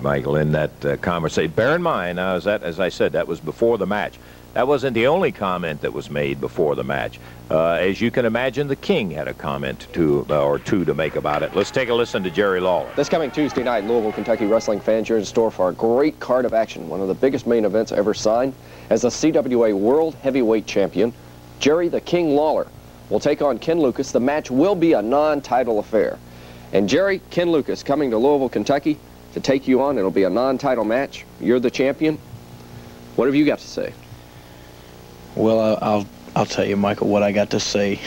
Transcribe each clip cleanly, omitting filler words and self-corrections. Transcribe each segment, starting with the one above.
Michael, in that conversation. Bear in mind, now, as I said, that was before the match. That wasn't the only comment that was made before the match. As you can imagine, the King had a comment or two to make about it. Let's take a listen to Jerry Lawler. This coming Tuesday night, Louisville, Kentucky wrestling fans, you're in store for a great card of action. One of the biggest main events ever signed. As the CWA World Heavyweight Champion, Jerry the King Lawler will take on Ken Lucas. The match will be a non-title affair. And Jerry, Ken Lucas coming to Louisville, Kentucky to take you on. It'll be a non-title match. You're the champion. What have you got to say? Well, I'll tell you, Michael, what I got to say.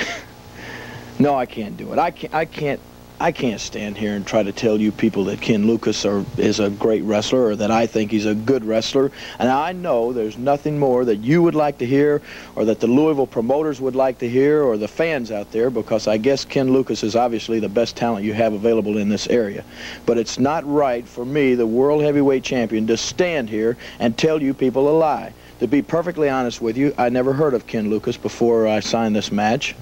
No, I can't do it. I can't stand here and try to tell you people that Ken Lucas is a great wrestler or that I think he's a good wrestler. And I know there's nothing more that you would like to hear or that the Louisville promoters would like to hear or the fans out there, because I guess Ken Lucas is obviously the best talent you have available in this area. But it's not right for me, the World Heavyweight Champion, to stand here and tell you people a lie. To be perfectly honest with you, I never heard of Ken Lucas before I signed this match.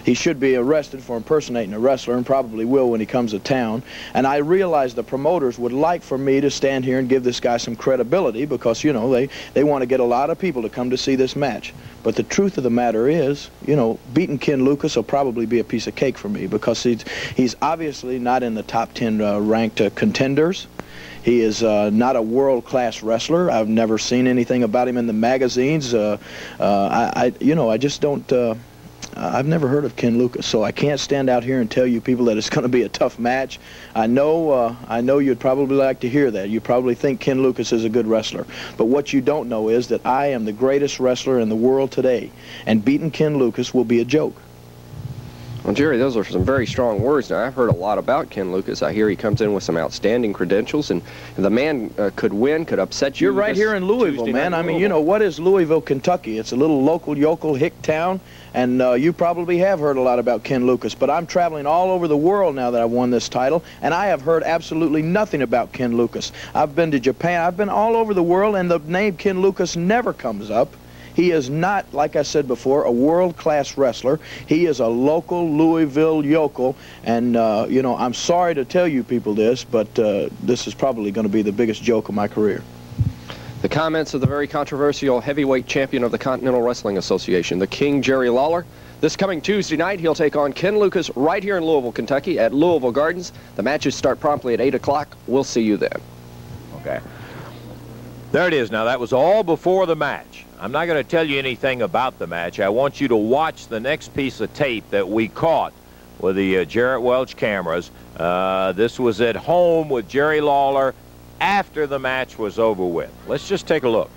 He should be arrested for impersonating a wrestler, and probably will when he comes to town. And I realize the promoters would like for me to stand here and give this guy some credibility because, you know, they want to get a lot of people to come to see this match. But the truth of the matter is, you know, beating Ken Lucas will probably be a piece of cake for me because he's obviously not in the top 10 ranked contenders. He is not a world-class wrestler. I've never seen anything about him in the magazines. I just don't... I've never heard of Ken Lucas, so I can't stand out here and tell you people that it's going to be a tough match. I know you'd probably like to hear that. You probably think Ken Lucas is a good wrestler. But what you don't know is that I am the greatest wrestler in the world today, and beating Ken Lucas will be a joke. Well, Jerry, those are some very strong words. Now, I've heard a lot about Ken Lucas. I hear he comes in with some outstanding credentials, and the man could win, could upset you. You're right here in Louisville, man. I mean, you know, what is Louisville, Kentucky? It's a little local, yokel, hick town, and you probably have heard a lot about Ken Lucas. But I'm traveling all over the world now that I've won this title, and I have heard absolutely nothing about Ken Lucas. I've been to Japan. I've been all over the world, and the name Ken Lucas never comes up. He is not, like I said before, a world-class wrestler. He is a local Louisville yokel, and, you know, I'm sorry to tell you people this, but this is probably going to be the biggest joke of my career. The comments of the very controversial heavyweight champion of the Continental Wrestling Association, the King, Jerry Lawler. This coming Tuesday night, he'll take on Ken Lucas right here in Louisville, Kentucky at Louisville Gardens. The matches start promptly at 8 o'clock. We'll see you then. Okay. There it is. Now, that was all before the match. I'm not going to tell you anything about the match. I want you to watch the next piece of tape that we caught with the Jarrett Welch cameras. This was at home with Jerry Lawler after the match was over with. Let's just take a look.